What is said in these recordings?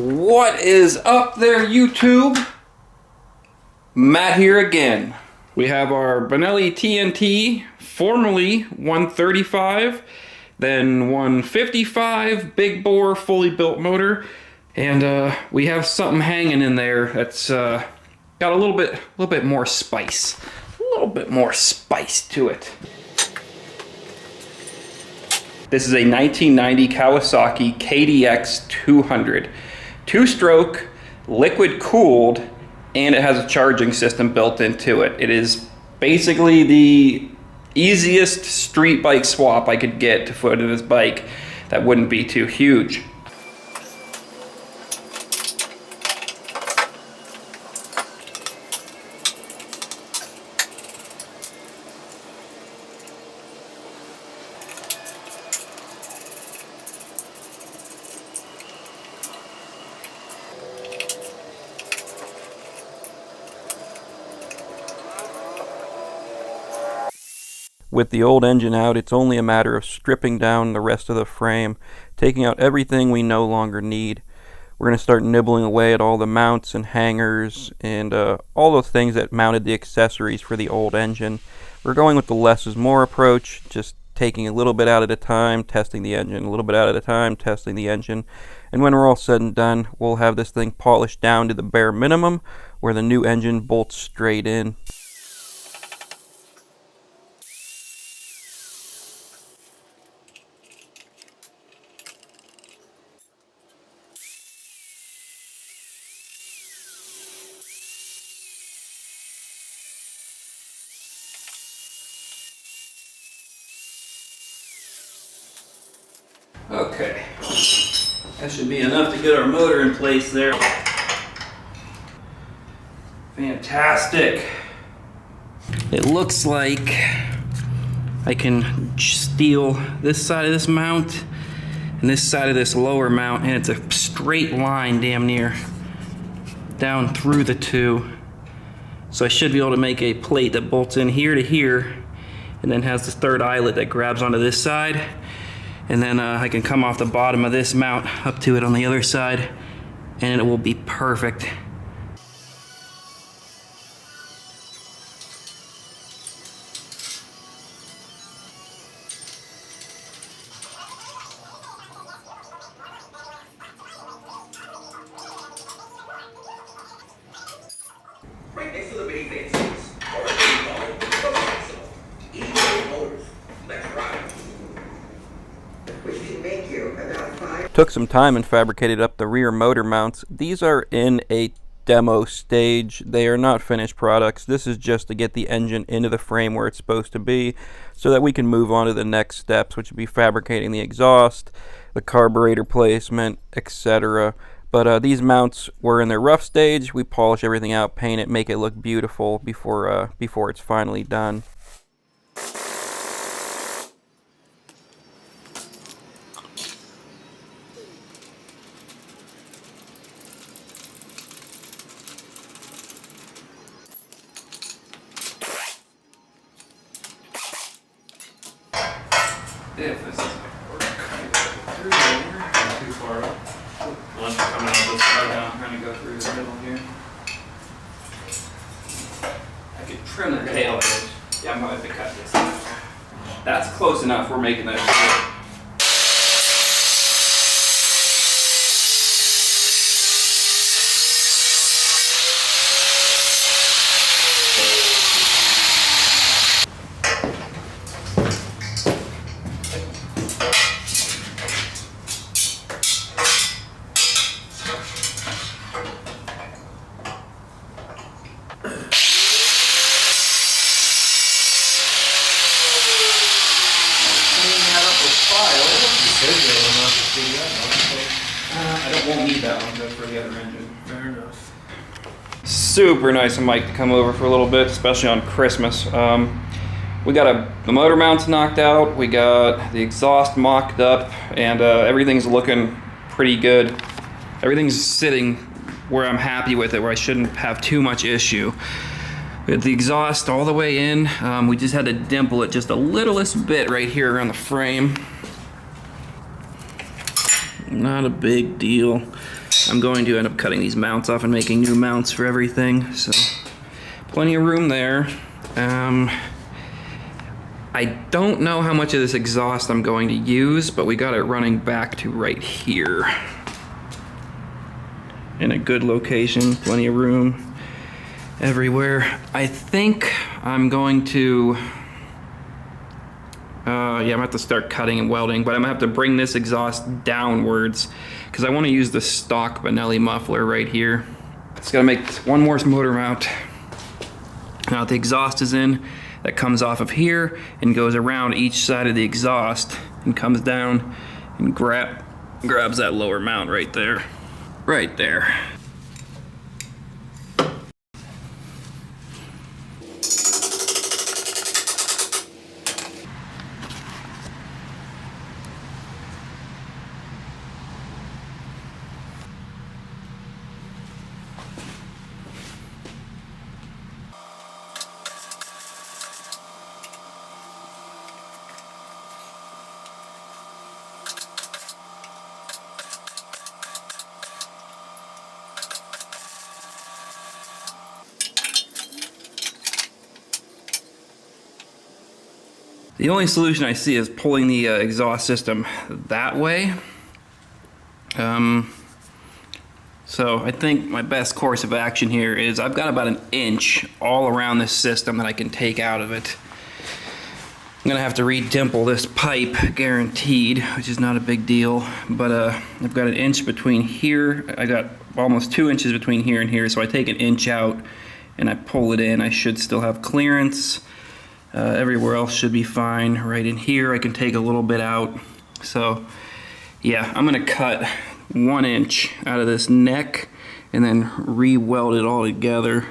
What is up there, YouTube? Matt here again. We have our Benelli TNT, formerly 135, then 155, big bore, fully built motor, and we have something hanging in there that's got a little bit more spice, to it. This is a 1990 Kawasaki KDX 200, two-stroke, liquid cooled, and it has a charging system built into it. It is basically the easiest street bike swap I could get to put into this bike that wouldn't be too huge. With the old engine out, it's only a matter of stripping down the rest of the frame, taking out everything we no longer need. We're going to start nibbling away at all the mounts and hangers and all those things that mounted the accessories for the old engine. We're going with the less is more approach, just taking a little bit out at a time, testing the engine, a little bit out at a time, testing the engine. And when we're all said and done, we'll have this thing polished down to the bare minimum, where the new engine bolts straight in. Okay, that should be enough to get our motor in place there. Fantastic. It looks like I can steal this side of this mount and this side of this lower mount, and it's a straight line damn near down through the two. So I should be able to make a plate that bolts in here to here and then has this third eyelet that grabs onto this side. And then I can come off the bottom of this mount up to it on the other side, and it will be perfect. Right next to the minivan seats are motors. Let's ride. Which can make you about 5. Took some time and fabricated up the rear motor mounts. These are in a demo stage. They are not finished products. This is just to get the engine into the frame where it's supposed to be so that we can move on to the next steps, which would be fabricating the exhaust, the carburetor placement, etc. But these mounts were in their rough stage. We polish everything out, paint it, make it look beautiful before it's finally done. If this doesn't work, through there, not too far up. Unless you're coming out this side now, I'm trying to go through the middle here. I could trim the tail edge. Yeah, I'm going to have to cut this out. That's close enough. We're making that short. I won't need that one, just for the other engine. Fair enough. Super nice of Mike to come over for a little bit, especially on Christmas. We got the motor mounts knocked out, we got the exhaust mocked up, and everything's looking pretty good. Everything's sitting where I'm happy with it, where I shouldn't have too much issue. We had the exhaust all the way in. We just had to dimple it just a littlest bit right here around the frame. Not a big deal. I'm going to end up cutting these mounts off and making new mounts for everything, so plenty of room there. I don't know how much of this exhaust I'm going to use, but we got it running back to right here. In a good location, plenty of room everywhere. I think I'm going to, I'm gonna have to start cutting and welding, but I'm gonna have to bring this exhaust downwards because I want to use the stock Benelli muffler right here. Just gotta make one more motor mount. Now the exhaust is in, that comes off of here and goes around each side of the exhaust and comes down and grabs that lower mount right there. Right there. The only solution I see is pulling the exhaust system that way. So I think my best course of action here is I've got about 1 inch all around this system that I can take out of it. I'm gonna have to re-dimple this pipe, guaranteed, which is not a big deal, but I've got 1 inch between here. I got almost 2 inches between here and here, so I take 1 inch out and I pull it in. I should still have clearance. Everywhere else should be fine. Right in here I can take a little bit out. So yeah, I'm gonna cut 1 inch out of this neck and then re-weld it all together.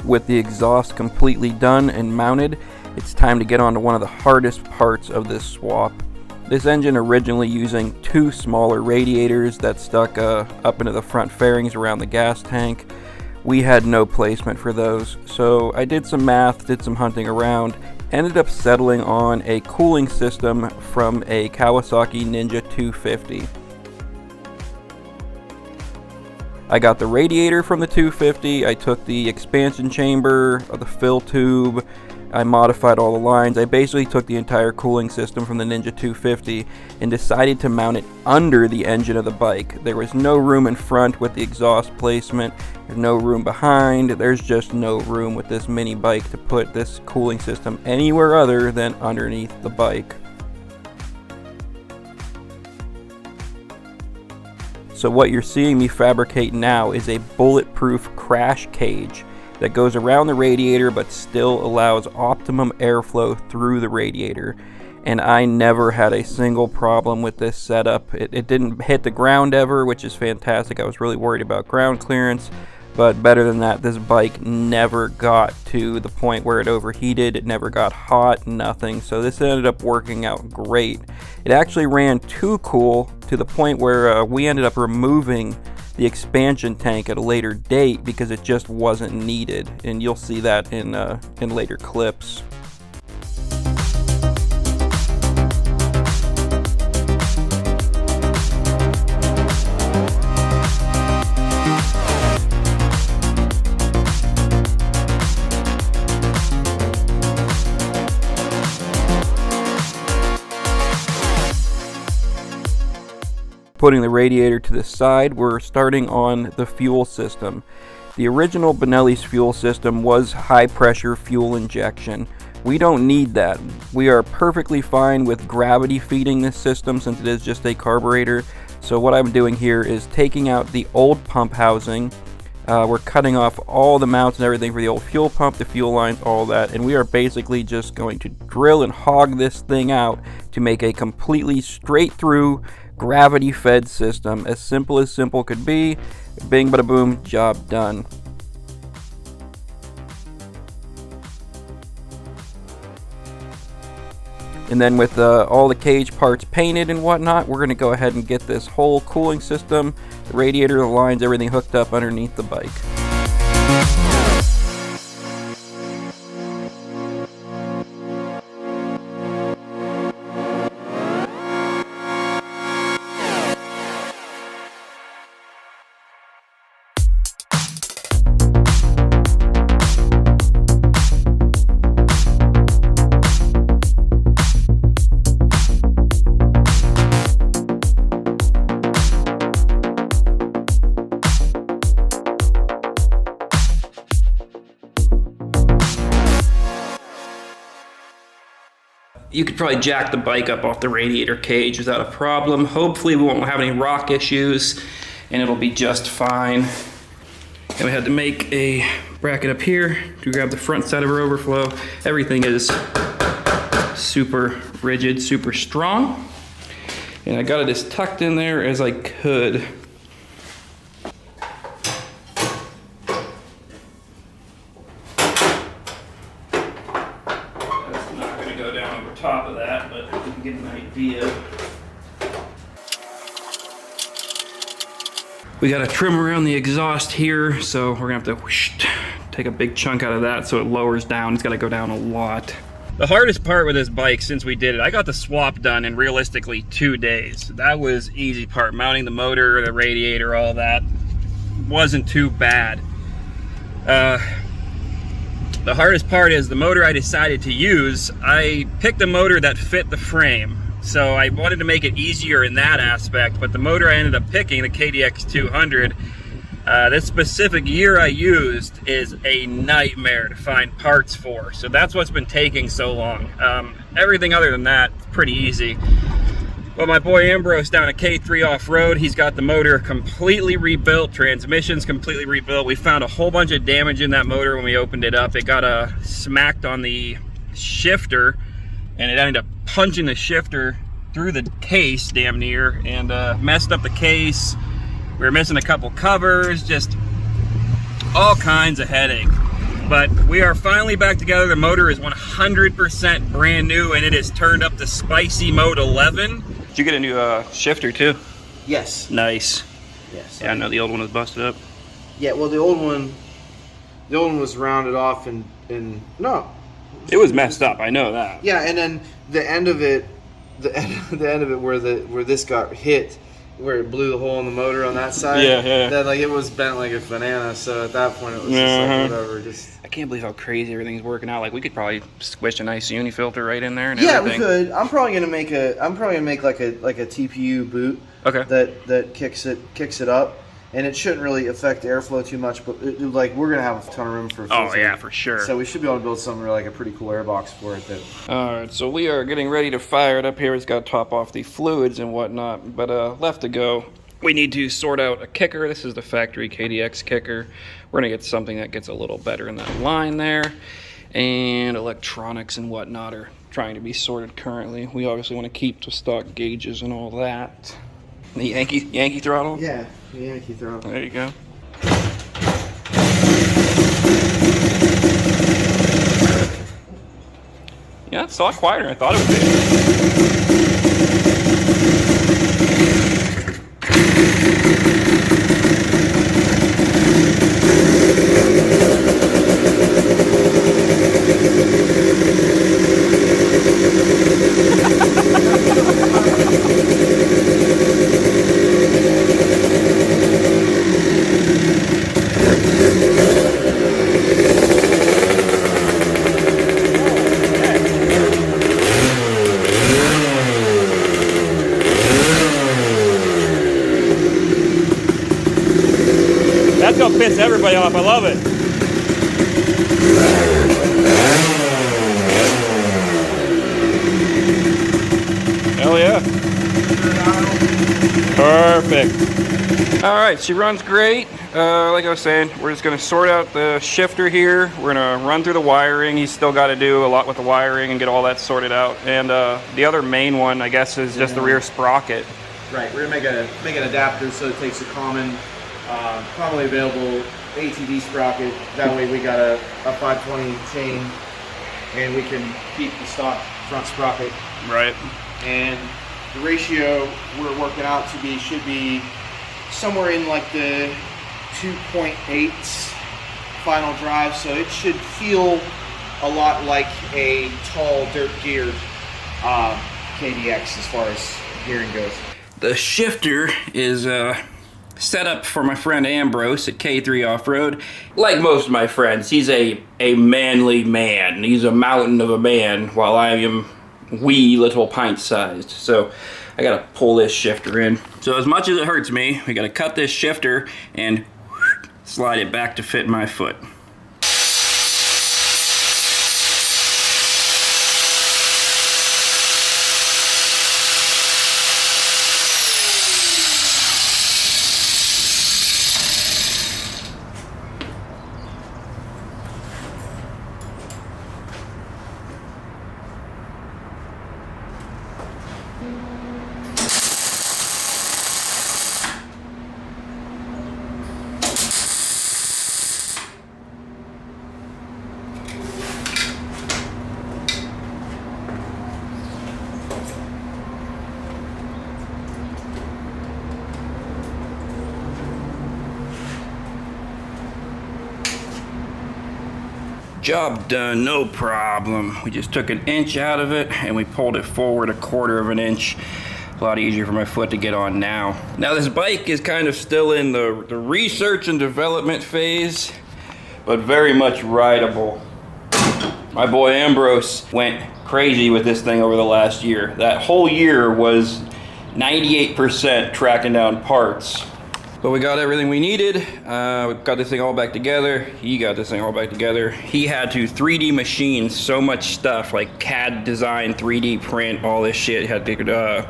With the exhaust completely done and mounted, it's time to get on to one of the hardest parts of this swap. This engine originally using 2 smaller radiators that stuck up into the front fairings around the gas tank. We had no placement for those, so I did some math, did some hunting around, ended up settling on a cooling system from a Kawasaki Ninja 250. I got the radiator from the 250, I took the expansion chamber, the fill tube, I modified all the lines. I basically took the entire cooling system from the Ninja 250 and decided to mount it under the engine of the bike. There was no room in front with the exhaust placement, there's no room behind, there's just no room with this mini bike to put this cooling system anywhere other than underneath the bike. So what you're seeing me fabricate now is a bulletproof crash cage that goes around the radiator but still allows optimum airflow through the radiator. And I never had a single problem with this setup. It didn't hit the ground ever, which is fantastic. I was really worried about ground clearance, but better than that, this bike never got to the point where it overheated. It never got hot, nothing. So this ended up working out great. It actually ran too cool to the point where we ended up removing the expansion tank at a later date because it just wasn't needed, and you'll see that in later clips. Putting the radiator to the side, we're starting on the fuel system. The original Benelli's fuel system was high pressure fuel injection. We don't need that. We are perfectly fine with gravity feeding this system since it is just a carburetor. So what I'm doing here is taking out the old pump housing, We're cutting off all the mounts and everything for the old fuel pump, the fuel lines, all that, and we are basically just going to drill and hog this thing out to make a completely straight through gravity fed system. As simple could be. Bing bada boom, job done. And then with all the cage parts painted and whatnot, we're going to go ahead and get this whole cooling system, the radiator, the lines, everything hooked up underneath the bike. You could probably jack the bike up off the radiator cage without a problem. Hopefully we won't have any rock issues and it'll be just fine. And we had to make a bracket up here to grab the front side of our overflow. Everything is super rigid, super strong. And I got it as tucked in there as I could. Top of that, but you can get an idea. We got to trim around the exhaust here, so we're gonna have to take a big chunk out of that so it lowers down. It's got to go down a lot. The hardest part with this bike since we did it, I got the swap done in realistically 2 days. That was easy part. Mounting the motor, the radiator, all that wasn't too bad. The hardest part is the motor I decided to use. I picked a motor that fit the frame, so I wanted to make it easier in that aspect, but the motor I ended up picking, the KDX 200, this specific year I used is a nightmare to find parts for, so that's what's been taking so long. Everything other than that, pretty easy. Well, my boy Ambrose down at K3 Off-Road, he's got the motor completely rebuilt, transmission's completely rebuilt. We found a whole bunch of damage in that motor when we opened it up. It got smacked on the shifter, and it ended up punching the shifter through the case damn near, and messed up the case. We were missing a couple covers, just all kinds of headache. But we are finally back together. The motor is 100% brand new, and it is turned up to spicy mode 11. Did you get a new shifter too? Yes. Nice. Yes. Yeah, I know the old one was busted up. Yeah, well, the old one was rounded off and no. It was messed up. I know that. Yeah, and then the end of it, where this got hit, where it blew the hole in the motor on that side. Yeah. That it was bent like a banana. So at that point, it was just like whatever. I can't believe how crazy everything's working out. Like we could probably squish a nice uni filter right in there and everything. Yeah, we could. I'm probably gonna make like a TPU boot. Okay. That kicks it up, and it shouldn't really affect airflow too much. But we're gonna have a ton of room for. Oh yeah, for sure. So we should be able to build something like a pretty cool airbox for it. All right, so we are getting ready to fire it up here. It's got to top off the fluids and whatnot, but left to go. We need to sort out a kicker. This is the factory KDX kicker. We're gonna get something that gets a little better in that line there. And electronics and whatnot are trying to be sorted currently. We obviously want to keep the stock gauges and all that. The Yankee throttle? Yeah, the Yankee throttle. There you go. Yeah, it's a lot quieter than I thought it That's gonna piss everybody off. I love it. Hell yeah. Perfect. All right, she runs great. like I was saying, we're just gonna sort out the shifter here. We're gonna run through the wiring. He's still got to do a lot with the wiring and get all that sorted out. And the other main one, I guess, is just the rear sprocket. Right, we're gonna make an adapter so it takes a common, commonly available ATV sprocket. That way we got a 520 chain, and we can keep the stock front sprocket. Right. And the ratio we're working out to be should be somewhere in like the 2.8 final drive, so it should feel a lot like a tall dirt geared KDX as far as gearing goes. The shifter is set up for my friend Ambrose at K3 Off-Road. Like most of my friends, he's a manly man. He's a mountain of a man, while I am wee little pint-sized. So I gotta pull this shifter in. So as much as it hurts me, we gotta cut this shifter and slide it back to fit my foot. Job done, no problem. We just took 1 inch out of it and we pulled it forward 1/4 of an inch. A lot easier for my foot to get on now. Now this bike is kind of still in the research and development phase, but very much rideable. My boy Ambrose went crazy with this thing over the last year. That whole year was 98% tracking down parts. But we got everything we needed. We got this thing all back together. He got this thing all back together. He had to 3D machine so much stuff, like CAD design, 3D print, all this shit. He had to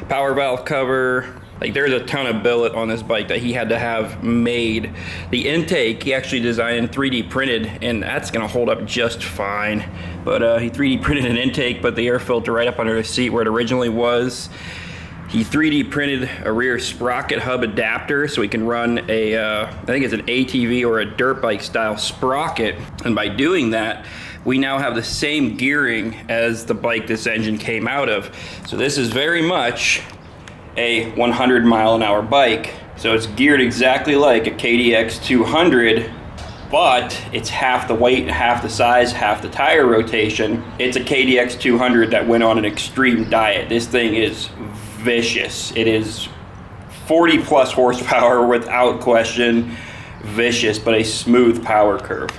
power valve cover. Like there's a ton of billet on this bike that he had to have made. The intake, he actually designed and 3D printed, and that's gonna hold up just fine. But he 3D printed an intake, put the air filter right up under the seat where it originally was. He 3D printed a rear sprocket hub adapter so he can run a, I think it's an ATV or a dirt bike style sprocket. And by doing that, we now have the same gearing as the bike this engine came out of. So this is very much a 100-mile-an-hour bike. So it's geared exactly like a KDX 200, but it's half the weight, half the size, half the tire rotation. It's a KDX 200 that went on an extreme diet. This thing is vicious. It is 40 plus horsepower without question. Vicious, but a smooth power curve.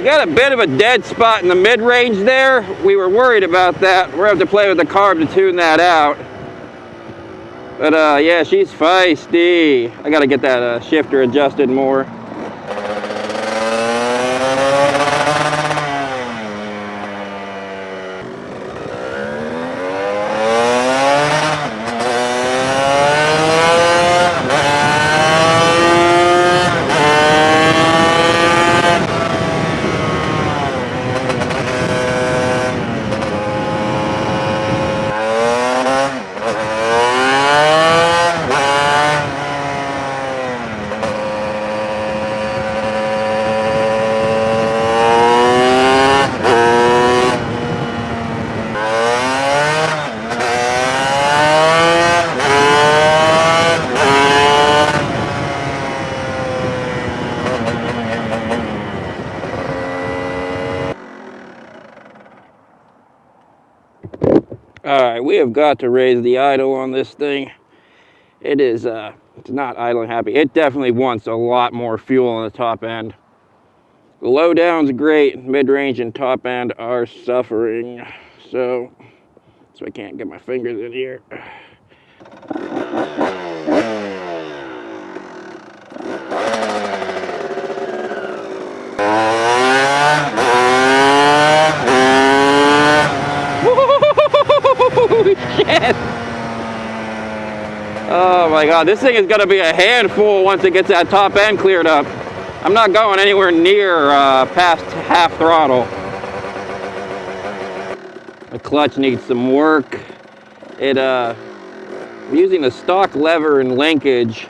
Got a bit of a dead spot in the mid-range there. We were worried about that. We're gonna have to play with the carb to tune that out. But yeah, she's feisty. I gotta get that shifter adjusted more. Alright, we have got to raise the idle on this thing. It is, it's not idling happy. It definitely wants a lot more fuel on the top end. The low down's great, mid-range and top end are suffering. So I can't get my fingers in here. Shit! Oh my god, this thing is gonna be a handful once it gets that top end cleared up. I'm not going anywhere near past half throttle. The clutch needs some work. I'm using the stock lever and linkage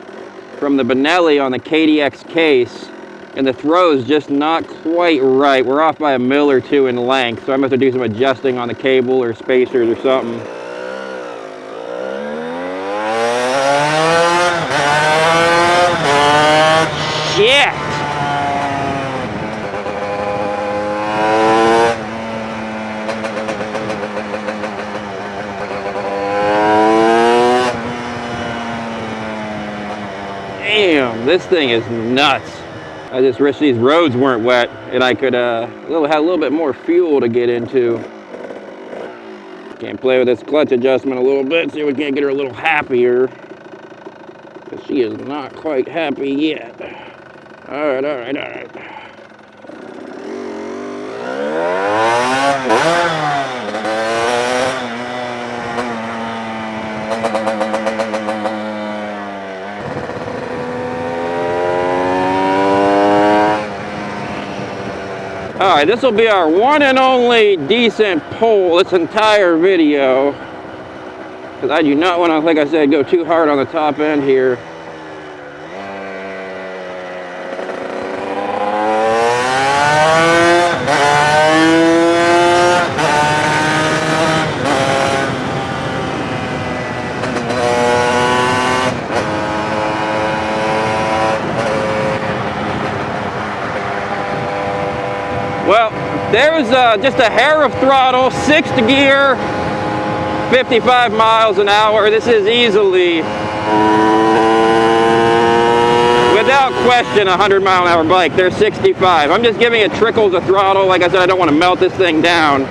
from the Benelli on the KDX case, and the throw's just not quite right. We're off by a mil or two in length, so I'm gonna have to do some adjusting on the cable or spacers or something. Shit! Damn, this thing is nuts. I just wish these roads weren't wet and I could have a little bit more fuel to get into. Can't play with this clutch adjustment a little bit, see if we can't get her a little happier. Because she is not quite happy yet. Alright, alright, alright. Alright, this will be our one and only decent pull this entire video. Because I do not want to, like I said, go too hard on the top end here. Well, there was just a hair of throttle, 6th gear, 55 miles an hour. This is easily, without question, a 100-mile-an-hour bike. There's 65. I'm just giving it trickles of throttle. Like I said, I don't want to melt this thing down.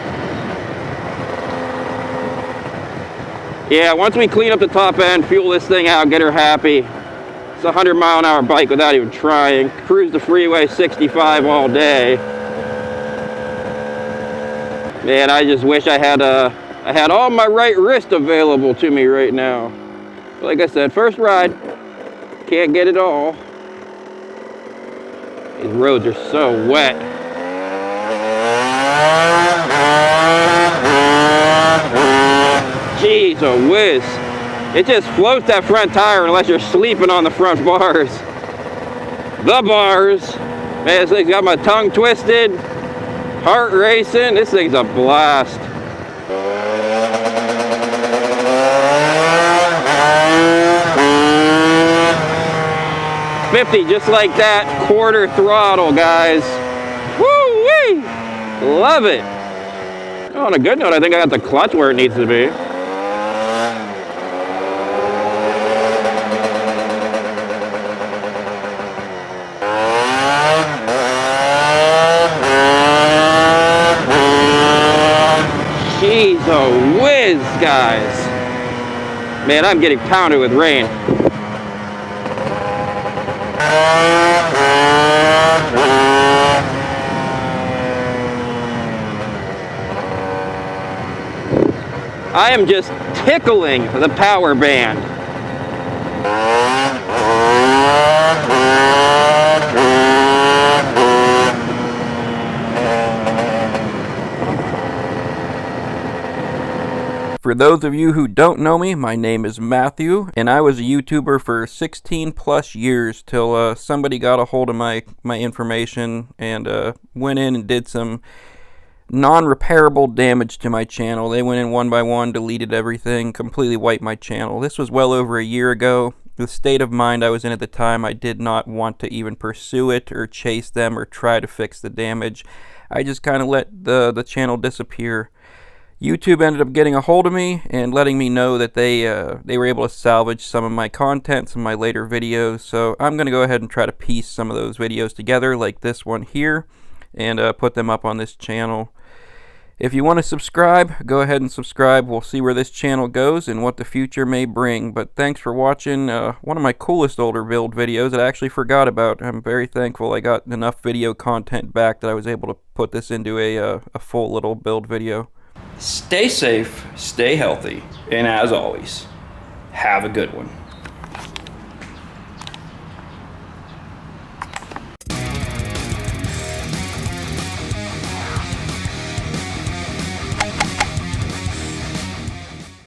Yeah, once we clean up the top end, fuel this thing out, get her happy. It's a 100-mile-an-hour bike without even trying. Cruise the freeway 65 all day. Man, I just wish I had all my right wrist available to me right now. But like I said, first ride, can't get it all. These roads are so wet. Jeez, a whiz. It just floats that front tire unless you're sleeping on the front bars. The bars. Man, this thing's got my tongue twisted. Heart racing. This thing's a blast. $50 just like that, quarter throttle, guys. Woo-wee! Love it. Oh, on a good note, I think I got the clutch where it needs to be. Jeez, a whiz, guys. Man, I'm getting pounded with rain. I am just tickling the power band. For those of you who don't know me, my name is Matthew, and I was a YouTuber for 16 plus years till somebody got a hold of my information and went in and did some non-repairable damage to my channel. They went in one by one, deleted everything, completely wiped my channel. This was well over a year ago. The state of mind I was in at the time, I did not want to even pursue it or chase them or try to fix the damage. I just kind of let the channel disappear. YouTube ended up getting a hold of me and letting me know that they were able to salvage some of my content, some of my later videos. So I'm going to go ahead and try to piece some of those videos together, like this one here, and put them up on this channel. If you want to subscribe, go ahead and subscribe. We'll see where this channel goes and what the future may bring. But thanks for watching one of my coolest older build videos that I actually forgot about. I'm very thankful I got enough video content back that I was able to put this into a full little build video. Stay safe, stay healthy, and as always, have a good one.